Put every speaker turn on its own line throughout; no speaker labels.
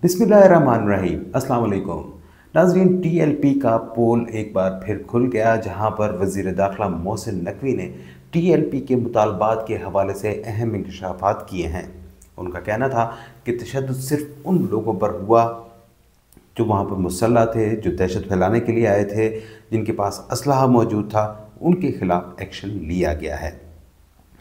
बिस्मिल्लाहिर्रहमानिर्रहीम। अस्सलाम वालेकुम नाज़रीन। टीएलपी का पोल एक बार फिर खुल गया, जहां पर वज़ीर दाखिला मोहसिन नकवी ने टीएलपी के मुतालबात के हवाले से अहम इंकशाफात किए हैं। उनका कहना था कि तशद्दुद सिर्फ उन लोगों पर हुआ जो वहाँ पर मुसल्लह थे, जो दहशत फैलाने के लिए आए थे, जिनके पास असलहा मौजूद था, उनके खिलाफ एक्शन लिया गया है।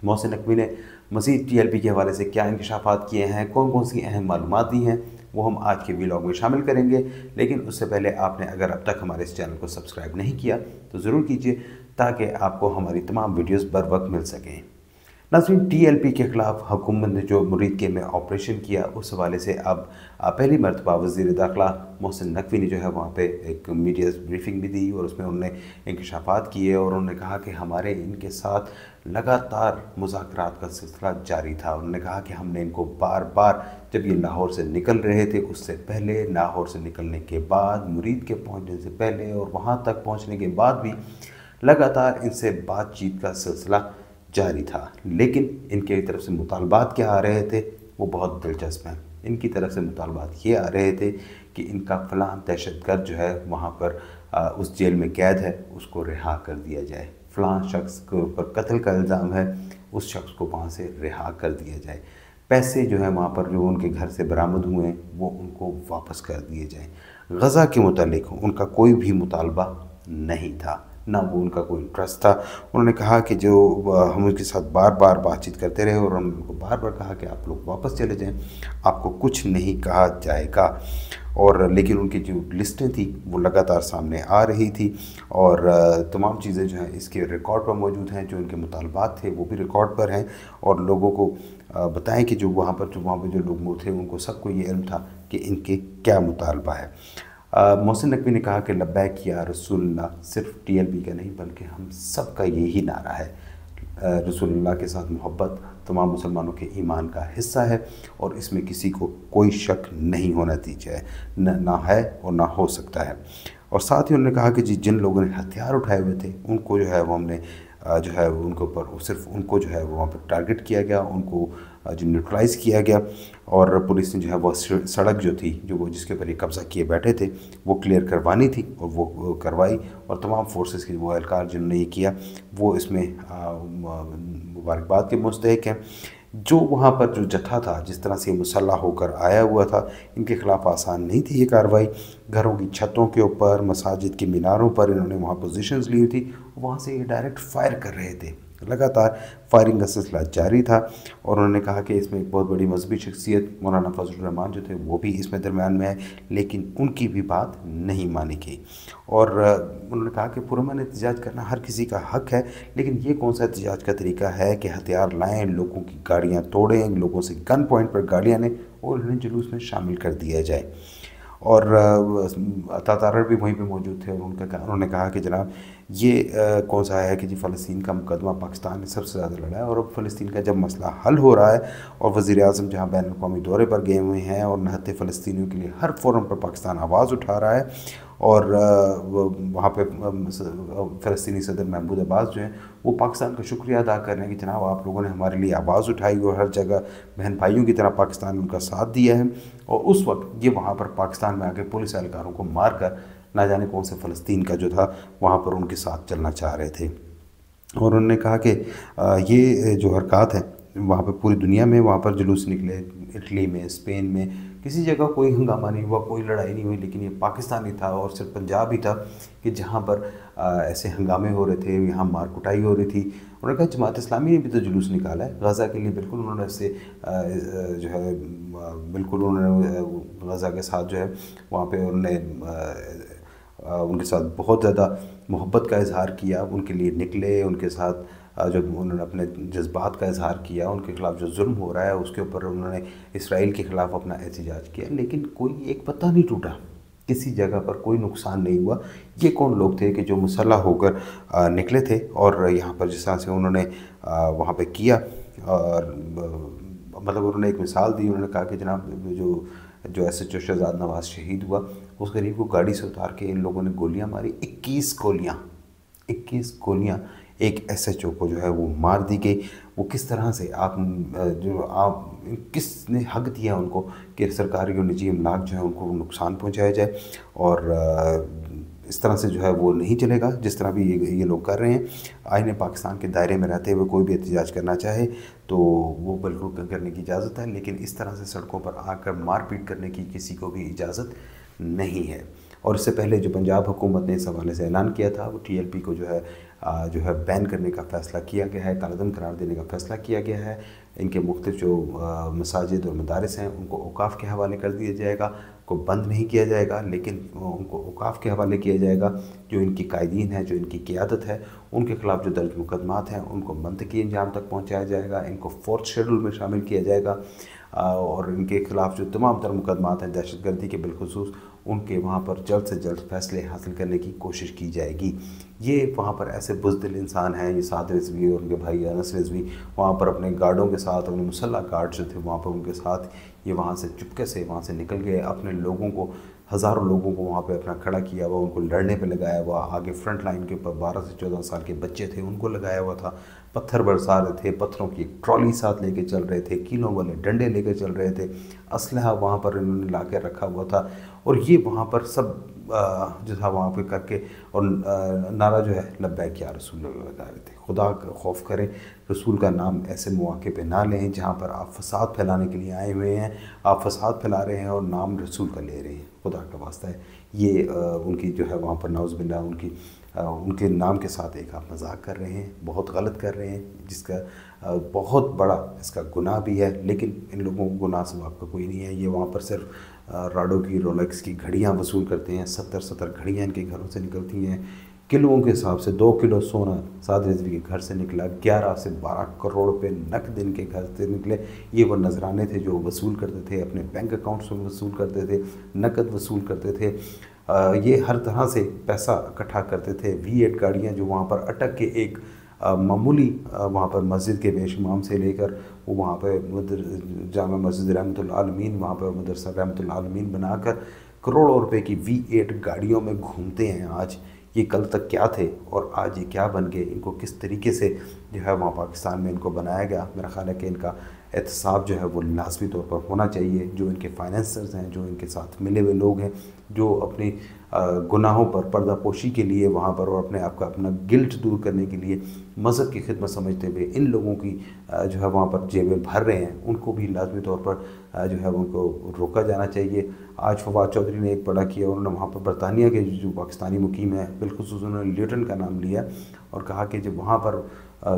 मोहसिन नकवी ने मज़ीद टीएलपी के हवाले से क्या इंकशाफात किए हैं, कौन कौन सी अहम मालूमात दी हैं, वो हम आज के व्लॉग में शामिल करेंगे। लेकिन उससे पहले आपने अगर अब तक हमारे इस चैनल को सब्सक्राइब नहीं किया तो ज़रूर कीजिए, ताकि आपको हमारी तमाम वीडियोस बर वक्त मिल सकें। नाज़रीन, टीएलपी के ख़िलाफ़ हुकूमत ने जो मुरीदके में ऑपरेशन किया, उस हवाले से अब पहली मरतबा वज़ीर दाखिला मोहसिन नकवी ने जो है वहाँ पे एक मीडिया ब्रीफिंग भी दी और उसमें उन्होंने इंकशाफात किए और उन्होंने कहा कि हमारे इनके साथ लगातार मुज़ाकरात का सिलसिला जारी था। उन्होंने कहा कि हमने इनको बार बार, जब ये लाहौर से निकल रहे थे, उससे पहले, लाहौर से निकलने के बाद, मुरीद के पहुँचने से पहले और वहाँ तक पहुँचने के बाद भी लगातार इनसे बातचीत का सिलसिला जारी था। लेकिन इनकी तरफ से मुतालबात क्या आ रहे थे वो बहुत दिलचस्प हैं। इनकी तरफ से मुतालबात ये आ रहे थे कि इनका फ़लाँ दहशतगर्द जो है वहाँ पर उस जेल में कैद है, उसको रिहा कर दिया जाए। फ़लाँ शख्स के ऊपर कत्ल का इल्ज़ाम है, उस शख्स को वहाँ से रिहा कर दिया जाए। पैसे जो हैं वहाँ पर जो उनके घर से बरामद हुए हैं वो उनको वापस कर दिए जाएँ। गज़ा के मुतालिक उनका कोई भी मुतालबा नहीं था, ना वो उनका कोई इंटरेस्ट था। उन्होंने कहा कि जो हम उनके साथ बार बार बातचीत करते रहे और हमने उनको बार बार कहा कि आप लोग वापस चले जाएं, आपको कुछ नहीं कहा जाएगा। और लेकिन उनकी जो लिस्टें थी वो लगातार सामने आ रही थी और तमाम चीज़ें जो हैं इसके रिकॉर्ड पर मौजूद हैं। जो इनके मुतालबात थे वो भी रिकॉर्ड पर हैं और लोगों को बताएं कि जो वहाँ पर जो लोग थे उनको सबको ये इल्म था कि इनके क्या मुतालबा है। मोहसिन नकवी ने कहा कि लब्बैक या रसूलुल्लाह सिर्फ टीएलपी का नहीं बल्कि हम सब का यही नारा है। रसूलुल्लाह के साथ मोहब्बत तमाम मुसलमानों के ईमान का हिस्सा है और इसमें किसी को कोई शक नहीं होना चाहिए, ना है और ना हो सकता है। और साथ ही उन्होंने कहा कि जिन लोगों ने हथियार उठाए हुए थे उनको जो है वो हमने जो है उनके ऊपर सिर्फ उनको जो है वहाँ पर टारगेट किया गया, उनको जो न्यूट्रलाइज़ किया गया और पुलिस ने जो है वो सड़क जो थी जो वो जिसके ऊपर ये कब्ज़ा किए बैठे थे वो क्लियर करवानी थी और वो करवाई। और तमाम फोर्सेस के वो एहलकार जिन्होंने ये किया वो इसमें मुबारकबाद के मुस्तहिक हैं। जो वहाँ पर जो जत्था था, जिस तरह से मुसल्लह होकर आया हुआ था, इनके ख़िलाफ़ आसान नहीं थी ये कार्रवाई। घरों की छतों के ऊपर, मसाजिद के मीनारों पर इन्होंने वहाँ पोजीशंस ली हुई थी, वहाँ से ये डायरेक्ट फायर कर रहे थे। लगातार फायरिंग का सिलसिला जारी था और उन्होंने कहा कि इसमें एक बहुत बड़ी मजहबी शख्सियत मौलाना फजलुर रहमान जो थे वो भी इसमें दरमियान में है, लेकिन उनकी भी बात नहीं मानी गई। और उन्होंने कहा कि पुरअमन एहतजाज करना हर किसी का हक़ है, लेकिन ये कौन सा एहतजाज का तरीका है कि हथियार लाएँ, लोगों की गाड़ियाँ तोड़ें, लोगों से गन पॉइंट पर गाड़ियाँ लें और उन्हें जुलूस में शामिल कर दिया जाए। और तातारर भी वहीं पे मौजूद थे और उन्होंने कहा कि जनाब ये कौन सा है कि जी फ़लस्तीन का मुकदमा पाकिस्तान ने सबसे ज़्यादा लड़ा है और अब फ़लस्तीन का जब मसला हल हो रहा है और वज़ीर आज़म जहाँ बैन अवी दौरे पर गए हुए हैं और नहते फ़लस्तीनियों के लिए हर फोरम पर पाकिस्तान आवाज़ उठा रहा है और वहाँ पे फ़लस्तीनी सदर महमूद अब्बास जो हैं वो पाकिस्तान का शुक्रिया अदा कर रहे हैं कि जनाब आप लोगों ने हमारे लिए आवाज़ उठाई और हर जगह बहन भाइयों की तरह पाकिस्तान ने उनका साथ दिया है। और उस वक्त ये वहाँ पर पाकिस्तान में आके पुलिस एहलकारों को मार कर ना जाने कौन से फ़लस्तीन का जो था वहाँ पर उनके साथ चलना चाह रहे थे। और उन्होंने कहा कि ये जो हरकत है वहाँ पर पूरी दुनिया में वहाँ पर जुलूस निकले, इटली में, स्पेन में, किसी जगह कोई हंगामा नहीं हुआ, कोई लड़ाई नहीं हुई, लेकिन ये पाकिस्तान ही था और सिर्फ पंजाब ही था कि जहाँ पर ऐसे हंगामे हो रहे थे, यहाँ मार कुटाई हो रही थी। उन्होंने कहा जमात इस्लामी ने भी तो जुलूस निकाला है गज़ा के लिए। बिल्कुल उन्होंने इससे जो है बिल्कुल उन्होंने गज़ा के साथ जो है वहाँ पे उन्होंने उनके साथ बहुत ज़्यादा मोहब्बत का इजहार किया, उनके लिए निकले, उनके साथ जो उन्होंने अपने जज्बात का इजहार किया, उनके ख़िलाफ़ जो जुल्म हो रहा है उसके ऊपर उन्होंने इसराइल के ख़िलाफ़ अपना एहतजाज किया, लेकिन कोई एक पत्ता नहीं टूटा, किसी जगह पर कोई नुकसान नहीं हुआ। ये कौन लोग थे कि जो मुसल्लह होकर निकले थे और यहाँ पर जिस तरह से उन्होंने वहाँ पे किया और मतलब उन्होंने एक मिसाल दी। उन्होंने कहा कि जनाब जो SHO शहजाद नवाज़ शहीद हुआ उस गरीब को गाड़ी से उतार के इन लोगों ने गोलियाँ मारी, 21 गोलियाँ एक SHO को जो है वो मार दी गई। وہ کس طرح سے آپ کس نے حق دیا ان کو کہ سرکاری اور نجی املاک جو ہے ان کو نقصان پہنچایا جائے، اور اس طرح سے جو ہے وہ نہیں چلے گا جس طرح بھی یہ لوگ کر رہے ہیں۔ آئین پاکستان کے دائرے میں رہتے ہوئے کوئی بھی احتجاج کرنا چاہے تو وہ بالکل کرنے کی اجازت ہے، لیکن اس طرح سے سڑکوں پر آ کر مار پیٹ کرنے کی کسی کو بھی اجازت نہیں ہے۔ اور اس سے پہلے جو پنجاب حکومت نے اس حوالے سے اعلان کیا تھا، وہ TLP کو جو ہے بین کرنے کا فیصلہ کیا گیا ہے، کالعدم قرار دینے کا فیصلہ کیا گیا ہے۔ ان کے مختلف جو مساجد اور مدارس ہیں ان کو اوقاف کے حوالے کر دیا جائے گا، کو بند نہیں کیا جائے گا، لیکن ان کو اوقاف کے حوالے کیا جائے گا۔ جو ان کی قائدین ہیں، جو ان کی قیادت ہے، ان کے خلاف جو درج مقدمات ہیں ان کو منطقی انجام تک پہنچایا جائے گا، ان کو 4th شیڈول میں شامل کیا جائے گا، اور ان کے خلاف جو تمام تر مقدمات ہیں دہشت گردی کے بالخصوص، ان کے وہاں پر جلد سے جلد فیصلے حاصل کرنے کی کوشش کی جائے گی۔ یہ وہاں پر ایسے بزدل انسان ہیں، یہ سعد رضوی اور ان کے بھائی انس رضوی وہاں پر اپنے گارڈوں کے ساتھ، اپنے مسلح گارڈ جو تھے وہاں پر ان کے ساتھ، یہ وہاں سے چپکے سے وہاں سے نکل گئے، اپنے لوگوں کو، ہزاروں لوگوں کو وہاں پہ اپنا کھڑا کیا ہوا، ان کو لڑنے پہ لگایا ہوا، آگے فرنٹ لائن کے اوپر 12 سے 14 سال کے بچے تھے ان کو لگایا ہوا تھا، پتھر برسا رہے تھے، پتھروں کی ایک ٹرالی ساتھ لے کے چل رہے تھے، کیلوں والے ڈنڈے لے کے چل رہے تھے، اسلحہ وہاں پر انہوں نے لا کے رکھا ہوا تھا، اور یہ وہاں پر سب جو تھا وہاں پہ کر کے، اور نعرہ جو ہے لبیک یا رسول اللہ لگا رہے تھے۔ خدا کا خوف کریں، رسول کا نام ایسے مواقع پہ نہ لیں جہاں پر آپ فساد پھیلانے کے لیے آئے ہوئے ہیں، آپ فساد پھیلا رہے ہیں اور نام رسول کا لے رہے ہیں، خدا کا واسطہ ہے۔ یہ ان کی جو ہے وہاں پر نعوذ باللہ ان کے نام کے ساتھ ایک آپ مذاق کر رہے ہیں، بہت غلط کر رہے ہیں، جس کا بہت بڑا اس کا گناہ بھی ہے، لیکن ان لوگوں کو گناہ ثواب کا کوئی نہیں ہے۔ یہ وہاں پر صرف راڈو کی، رولیکس کی گھڑیاں وصول کرتے ہیں، 70 گھڑیاں ان کے گھروں سے نکلتی ہیں کلوؤں کے حساب سے۔ 2 کلو سونا سعد رضوی کے گھر سے نکلا، 11 سے 12 کروڑ روپے نقد ان کے گھر سے نکلے۔ یہ وہ نذرانے تھے جو وصول کرتے تھے، اپنے بینک اکاؤنٹس میں وصول کرتے تھے، نقد وصول کرتے تھے، یہ ہر طرح سے پیسہ اکٹھا کرتے تھے۔ V8 گاڑیاں جو وہاں پر اٹک کے ایک معمولی وہاں پر مسجد کے بیش امام سے لے کر وہ وہاں پہ جامع مسجد رحمۃ اللہ عالمین، وہاں پر مدرسہ رحمۃ اللہ عالمین بنا کر کروڑوں روپے کی V8 گاڑیوں میں گھومتے ہیں آج۔ یہ کل تک کیا تھے اور آج یہ کیا بن گئے، ان کو کس طریقے سے جو ہے وہاں پاکستان میں ان کو بنایا گیا۔ میرا خیال ہے کہ ان کا احتساب جو ہے وہ لازمی طور پر ہونا چاہیے۔ جو ان کے فائنینسرز ہیں، جو ان کے ساتھ ملے ہوئے لوگ ہیں، جو اپنی گناہوں پر پردہ پوشی کے لیے وہاں پر اور اپنے آپ کا اپنا گلٹ دور کرنے کے لیے مذہب کی خدمت سمجھتے ہوئے ان لوگوں کی جو ہے وہاں پر جیبیں بھر رہے ہیں، ان کو بھی لازمی طور پر جو ہے ان کو روکا جانا چاہیے۔ آج فواد چودھری نے ایک بڑا کیا، انہوں نے وہاں پر برطانیہ کے جو پاکستانی مقیم ہیں، بالخصوص انہوں نے لیوٹن کا نام لیا اور کہا کہ جب وہاں پر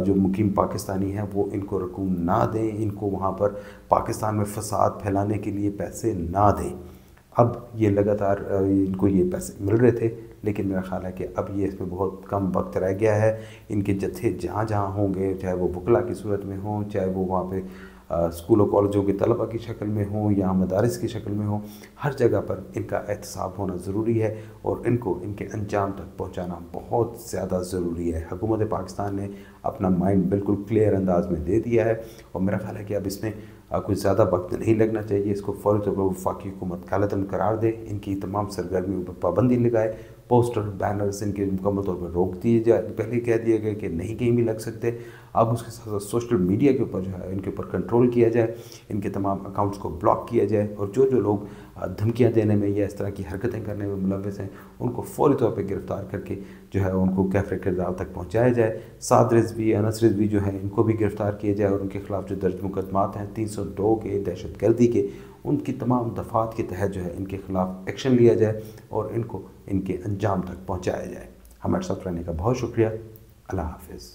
جو مقیم پاکستانی ہیں وہ ان کو رقوم نہ دیں، ان کو وہاں پر پاکستان میں فساد پھیلانے کے لیے پیسے نہ دیں۔ اب یہ لگاتار ان کو یہ پیسے مل رہے تھے، لیکن میرا خیال ہے کہ اب یہ اس میں بہت کم وقت رہ گیا ہے۔ ان کے جتھے جہاں جہاں ہوں گے، چاہے وہ وکلا کی صورت میں ہوں، چاہے وہ وہاں پہ اسکول و کالجوں کے طلبہ کی شکل میں ہوں یا مدارس کی شکل میں ہوں، ہر جگہ پر ان کا احتساب ہونا ضروری ہے اور ان کو ان کے انجام تک پہنچانا بہت زیادہ ضروری ہے۔ حکومت پاکستان نے اپنا مائنڈ بالکل کلیئر انداز میں دے دیا ہے اور میرا خیال ہے کہ اب اس میں کچھ زیادہ وقت نہیں لگنا چاہیے۔ اس کو فوری طور پر وفاقی حکومت کالعدم قرار دے، ان کی تمام سرگرمیوں پر پابندی لگائے، پوسٹر بینرز ان کے مکمل طور پر روک دیے جائے۔ پہلے کہہ دیا گیا کہ نہیں کہیں بھی لگ سکتے، اب اس کے ساتھ ساتھ سوشل میڈیا کے اوپر جو ہے ان کے اوپر کنٹرول کیا جائے، ان کے تمام اکاؤنٹس کو بلاک کیا جائے اور جو لوگ دھمکیاں دینے میں یا اس طرح کی حرکتیں کرنے میں ملوث ہیں ان کو فوری طور پہ گرفتار کر کے جو ہے ان کو کیفر کردار تک پہنچایا جائے۔ سعد رضوی، انس رضوی جو ہیں ان کو بھی گرفتار کیا جائے اور ان کے خلاف جو درج مقدمات ہیں 302 کے دہشت گردی کے، ان کی تمام دفعات کے تحت جو ہے ان کے خلاف ایکشن لیا جائے اور ان کو ان کے انجام تک پہنچایا جائے۔ ہمارے ساتھ رہنے کا بہت شکریہ۔ اللہ حافظ۔